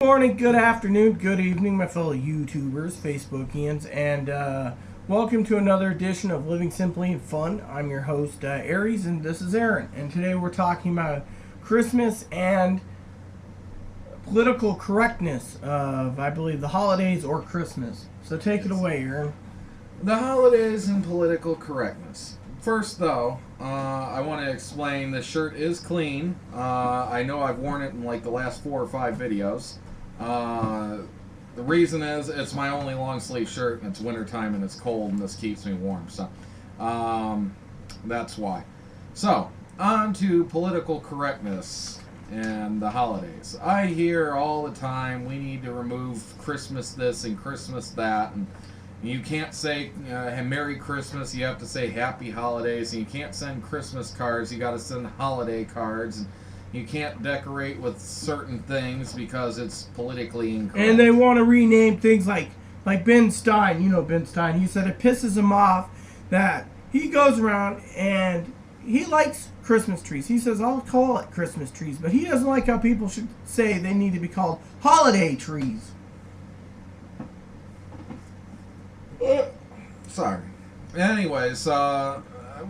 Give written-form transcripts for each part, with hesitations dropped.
Good morning, good afternoon, good evening, my fellow YouTubers, Facebookians, and welcome to another edition of Living Simply and Fun. I'm your host, Aries, and this is Aaron. And today we're talking about Christmas and political correctness of, I believe, the holidays or Christmas. So take it away, Aaron. The holidays and political correctness. First, though, I want to explain the shirt is clean. I know I've worn it in like the last 4 or 5 videos. The reason is it's my only long sleeve shirt and it's wintertime and it's cold and this keeps me warm. So that's why. So, on to political correctness and the holidays. I hear all the time we need to remove Christmas this and Christmas that, and you can't say Merry Christmas, you have to say Happy Holidays, and you can't send Christmas cards, you got to send holiday cards, and you can't decorate with certain things because it's politically incorrect. And they want to rename things like Ben Stein. You know Ben Stein. He said it pisses him off that he goes around and he likes Christmas trees. He says, I'll call it Christmas trees. But he doesn't like how people should say they need to be called holiday trees. Sorry. Anyways,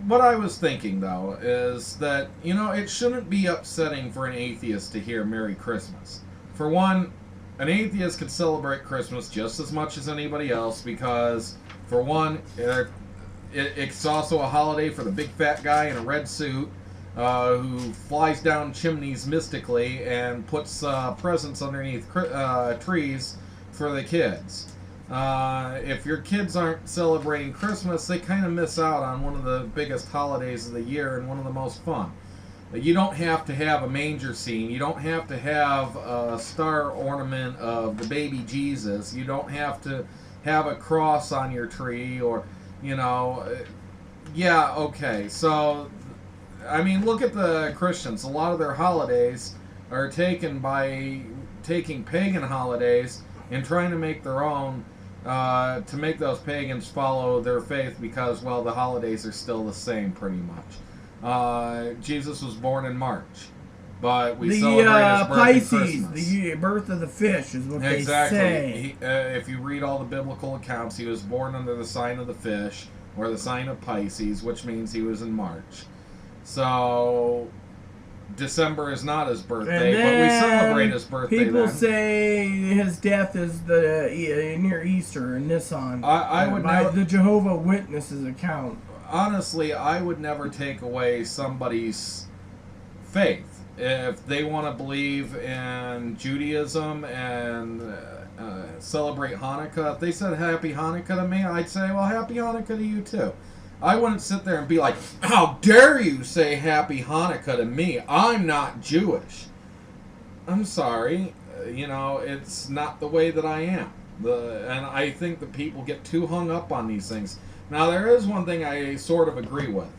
what I was thinking, though, is that, it shouldn't be upsetting for an atheist to hear Merry Christmas. For one, an atheist can celebrate Christmas just as much as anybody else because, for one, it's also a holiday for the big fat guy in a red suit who flies down chimneys mystically and puts presents underneath trees for the kids. If your kids aren't celebrating Christmas, they kind of miss out on one of the biggest holidays of the year and one of the most fun. You don't have to have a manger scene. You don't have to have a star ornament of the baby Jesus. You don't have to have a cross on your tree or, yeah, okay. So, I mean, look at the Christians. A lot of their holidays are taken by taking pagan holidays and trying to make their own to make those pagans follow their faith because, well, the holidays are still the same pretty much. Jesus was born in March, but we celebrate his birth Pisces, in Christmas. the birth of the fish is what Exactly. they say. If you read all the biblical accounts, he was born under the sign of the fish, or the sign of Pisces, which means he was in March. So December is not his birthday, but we celebrate his birthday. People say his death is near Easter in Nissan. I would by never, the Jehovah Witnesses account. honestly, I would never take away somebody's faith. If they want to believe in Judaism and celebrate Hanukkah, if they said Happy Hanukkah to me, I'd say, well, Happy Hanukkah to you too. I wouldn't sit there and be like, how dare you say Happy Hanukkah to me? I'm not Jewish. I'm sorry. It's not the way that I am. And I think that people get too hung up on these things. Now, there is one thing I sort of agree with.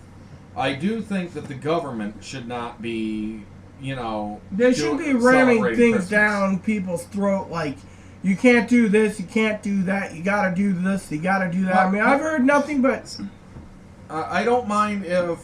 I do think that the government should not be, They should be ramming things Christmas down people's throat like, you can't do this, you can't do that, you gotta do this, you gotta do that. I mean, I've heard nothing but... I don't mind if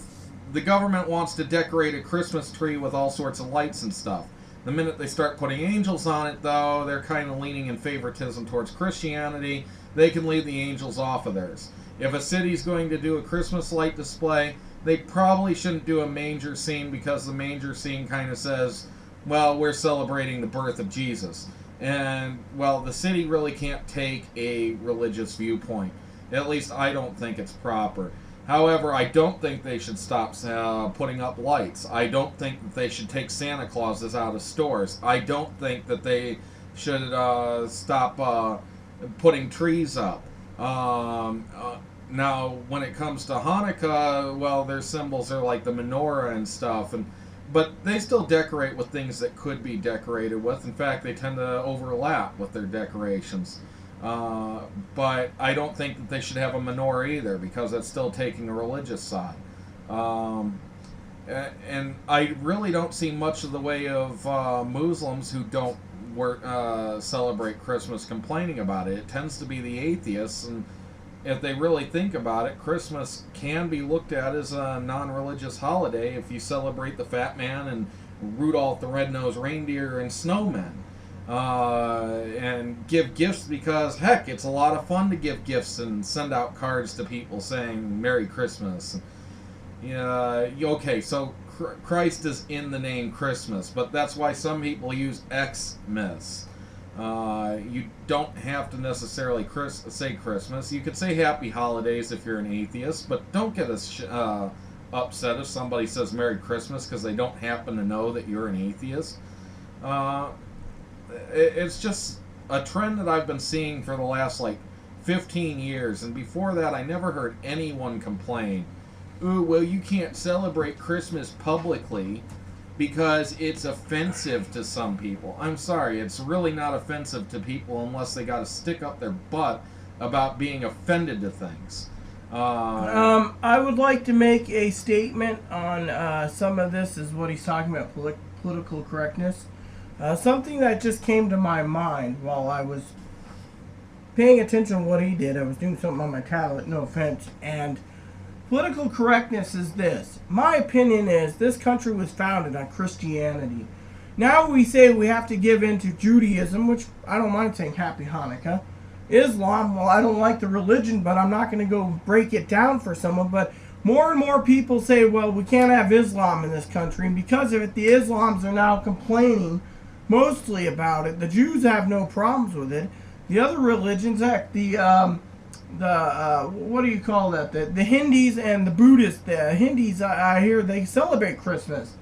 the government wants to decorate a Christmas tree with all sorts of lights and stuff. The minute they start putting angels on it, though, they're kind of leaning in favoritism towards Christianity. They can leave the angels off of theirs. If a city's going to do a Christmas light display, they probably shouldn't do a manger scene because the manger scene kind of says, well, we're celebrating the birth of Jesus. And, well, the city really can't take a religious viewpoint. At least I don't think it's proper. However, I don't think they should stop putting up lights. I don't think that they should take Santa Clauses out of stores. I don't think that they should stop putting trees up. Now, when it comes to Hanukkah, well, their symbols are like the menorah and stuff, but they still decorate with things that could be decorated with. In fact, they tend to overlap with their decorations. But I don't think that they should have a menorah either because that's still taking a religious side. And I really don't see much of the way of Muslims who don't celebrate Christmas complaining about it. It tends to be the atheists, and if they really think about it, Christmas can be looked at as a non-religious holiday if you celebrate the Fat Man and Rudolph the Red-Nosed Reindeer and snowmen. and give gifts because, heck, it's a lot of fun to give gifts and send out cards to people saying Merry Christmas. Okay, so Christ is in the name Christmas, but that's why some people use Xmas. You don't have to necessarily say Christmas. You could say Happy Holidays if you're an atheist, but don't get upset if somebody says Merry Christmas because they don't happen to know that you're an atheist. It's just a trend that I've been seeing for the last 15 years, and before that I never heard anyone complain, ooh, well, you can't celebrate Christmas publicly because it's offensive to some people. I'm sorry, it's really not offensive to people unless they got to stick up their butt about being offended to things. I would like to make a statement on some of this is what he's talking about, political correctness. Something that just came to my mind while I was paying attention to what he did. I was doing something on my tablet, no offense, and political correctness is this. My opinion is this country was founded on Christianity. Now we say we have to give in to Judaism, which I don't mind saying Happy Hanukkah. Islam, well, I don't like the religion, but I'm not going to go break it down for someone. But more and more people say, well, we can't have Islam in this country. And because of it, the Islams are now complaining mostly about it. The Jews have no problems with it. The other religions, heck, what do you call that? The Hindus and the Buddhists. The Hindus, I hear they celebrate Christmas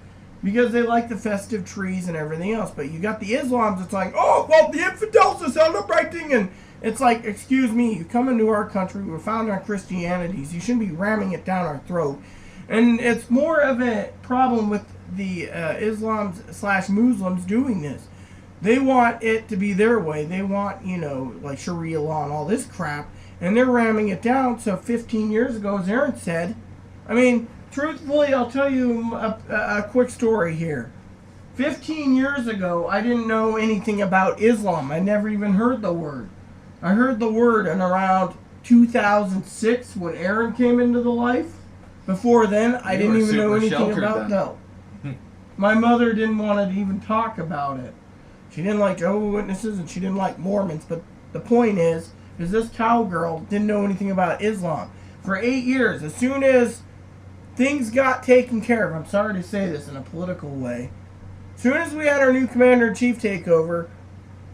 because they like the festive trees and everything else. But you got the Islams, it's like, oh, well, the infidels are celebrating, and it's like, excuse me, you come into our country, we're founded on Christianity, so you shouldn't be ramming it down our throat. And it's more of a problem with the Islams/Muslims doing this. They want it to be their way. They want, like Sharia law and all this crap, and they're ramming it down. So 15 years ago, as Aaron said, I mean, truthfully, I'll tell you a quick story here. 15 years ago, I didn't know anything about Islam. I never even heard the word. I heard the word in around 2006 when Aaron came into the life. Before then, I didn't even know anything about no. My mother didn't want to even talk about it. She didn't like Jehovah's Witnesses and she didn't like Mormons. But the point is this cowgirl didn't know anything about Islam. For 8 years, as soon as things got taken care of, I'm sorry to say this in a political way, as soon as we had our new commander-in-chief take over,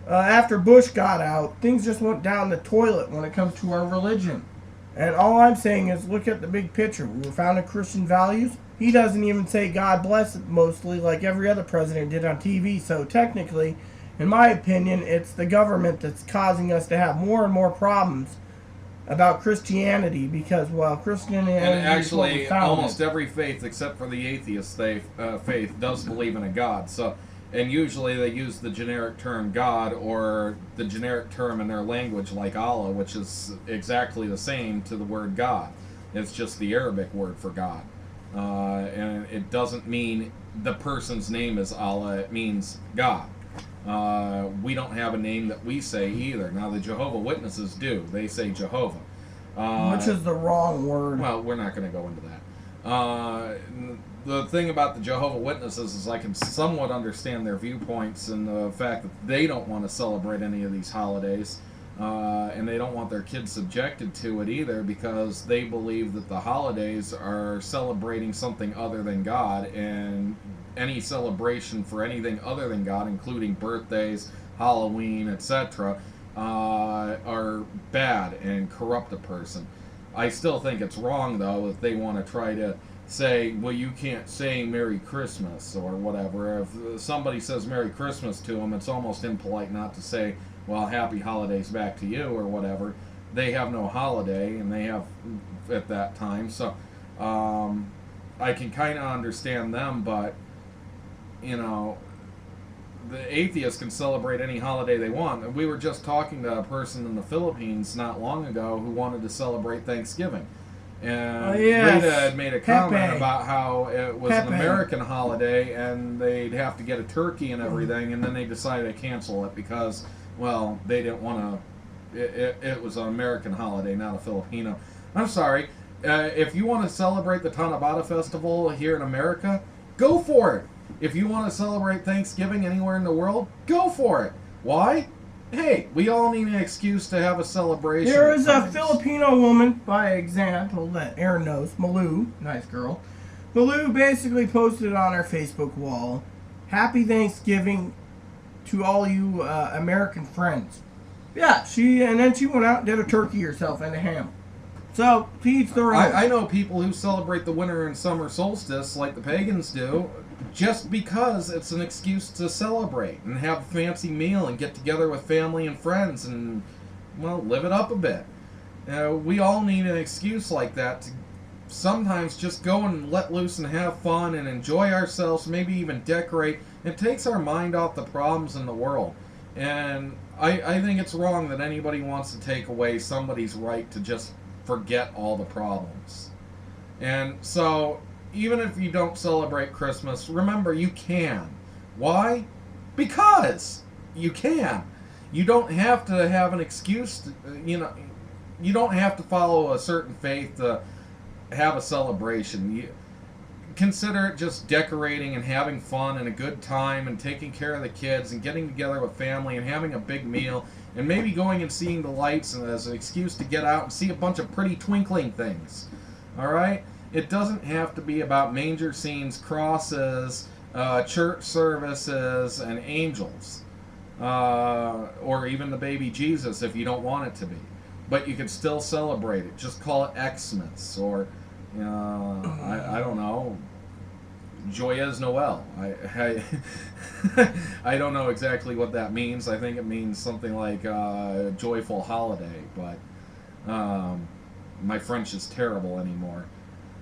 after Bush got out, things just went down the toilet when it comes to our religion. And all I'm saying is look at the big picture. We were founded on Christian values. He doesn't even say God bless it mostly like every other president did on TV. So technically, in my opinion, it's the government that's causing us to have more and more problems about Christianity because, well, Christianity and actually is what we almost every faith except for the atheist faith does believe in a God. So, and usually they use the generic term God or the generic term in their language like Allah, which is exactly the same to the word God. It's just the Arabic word for God. And it doesn't mean the person's name is Allah, it means God. We don't have a name that we say either. Now the Jehovah's Witnesses do. They say Jehovah. Which is the wrong word. Well, we're not going to go into that. The thing about the Jehovah's Witnesses is I can somewhat understand their viewpoints and the fact that they don't want to celebrate any of these holidays. And they don't want their kids subjected to it either because they believe that the holidays are celebrating something other than God, and any celebration for anything other than God, including birthdays, Halloween, etc., are bad and corrupt a person. I still think it's wrong, though, if they want to try to say, well, you can't say Merry Christmas or whatever. If somebody says Merry Christmas to them, it's almost impolite not to say, well, happy holidays back to you or whatever. They have no holiday, and they have at that time. So I can kind of understand them, but, the atheists can celebrate any holiday they want. We were just talking to a person in the Philippines not long ago who wanted to celebrate Thanksgiving. And Rita had made a comment about how it was an American holiday and they'd have to get a turkey and everything, and then they decided to cancel it because, well, they didn't want to. It was an American holiday, not a Filipino. I'm sorry. If you want to celebrate the Tanabata Festival here in America, go for it. If you want to celebrate Thanksgiving anywhere in the world, go for it. Why? Hey, we all need an excuse to have a celebration. There at is a times. Filipino woman, by example, that Aaron knows, Malu, nice girl. Malu basically posted on her Facebook wall, "Happy Thanksgiving to all you American friends." Yeah, and then she went out and did a turkey herself and a ham. So, to each their own. I know people who celebrate the winter and summer solstice like the pagans do, just because it's an excuse to celebrate and have a fancy meal and get together with family and friends and, well, live it up a bit. We all need an excuse like that to sometimes just go and let loose and have fun and enjoy ourselves, maybe even decorate. It takes our mind off the problems in the world. And I think it's wrong that anybody wants to take away somebody's right to just forget all the problems. And so, even if you don't celebrate Christmas, remember you can. Why? Because you can. You don't have to have an excuse to, you don't have to follow a certain faith to have a celebration. You consider it just decorating and having fun and a good time and taking care of the kids and getting together with family and having a big meal and maybe going and seeing the lights and as an excuse to get out and see a bunch of pretty twinkling things. All right? It doesn't have to be about manger scenes, crosses, church services, and angels. Or even the baby Jesus if you don't want it to be. But you can still celebrate it. Just call it Xmas or, I don't know, Joyeux Noel. I don't know exactly what that means. I think it means something like joyful holiday, but my French is terrible anymore.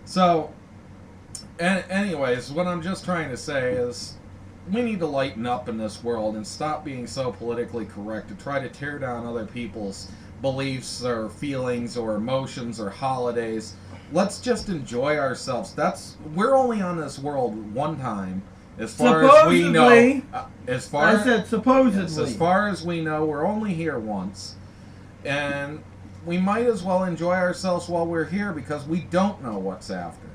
So, anyways, what I'm just trying to say is we need to lighten up in this world and stop being so politically correct to try to tear down other people's beliefs or feelings or emotions or holidays. Let's just enjoy ourselves. We're only on this world one time, as far as we know. Supposedly. Yes, as far as we know, we're only here once, and we might as well enjoy ourselves while we're here because we don't know what's after.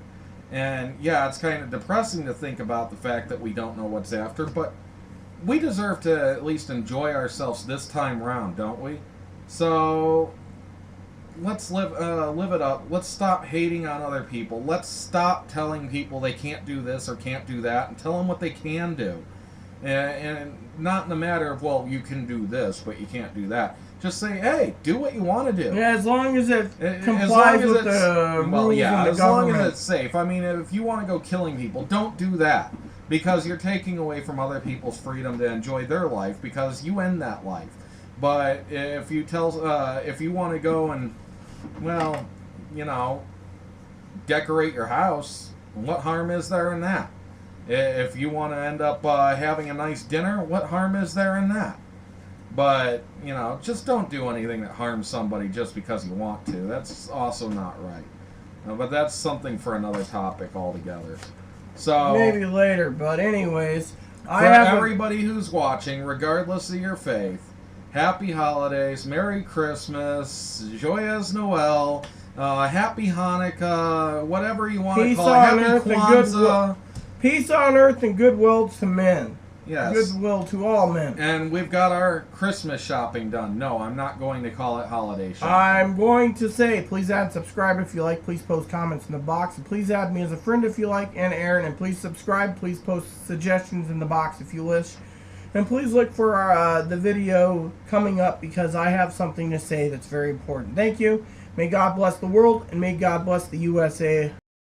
And yeah, it's kind of depressing to think about the fact that we don't know what's after, but we deserve to at least enjoy ourselves this time round, don't we? So let's live it up. Let's stop hating on other people. Let's stop telling people they can't do this or can't do that, and tell them what they can do. And not in the matter of, well, you can do this, but you can't do that. Just say, hey, do what you want to do. Yeah, as long as it complies with the rules and the as government. long as it's safe. I mean, if you want to go killing people, don't do that. Because you're taking away from other people's freedom to enjoy their life because you end that life. But if you want to go and, well, decorate your house, what harm is there in that? If you want to end up having a nice dinner, what harm is there in that? But, just don't do anything that harms somebody just because you want to. That's also not right. But that's something for another topic altogether. So maybe later, but anyways, for everybody who's watching, regardless of your faith, happy holidays, Merry Christmas, Joyeux Noel, Happy Hanukkah, whatever you want to call it, Happy Kwanzaa. Peace on earth and goodwill to men. Yes. Goodwill to all men. And we've got our Christmas shopping done. No, I'm not going to call it holiday shopping. I'm going to say, please add and subscribe if you like. Please post comments in the box. And please add me as a friend if you like, and Aaron. And please subscribe. Please post suggestions in the box if you wish. And please look for the video coming up because I have something to say that's very important. Thank you. May God bless the world, and may God bless the USA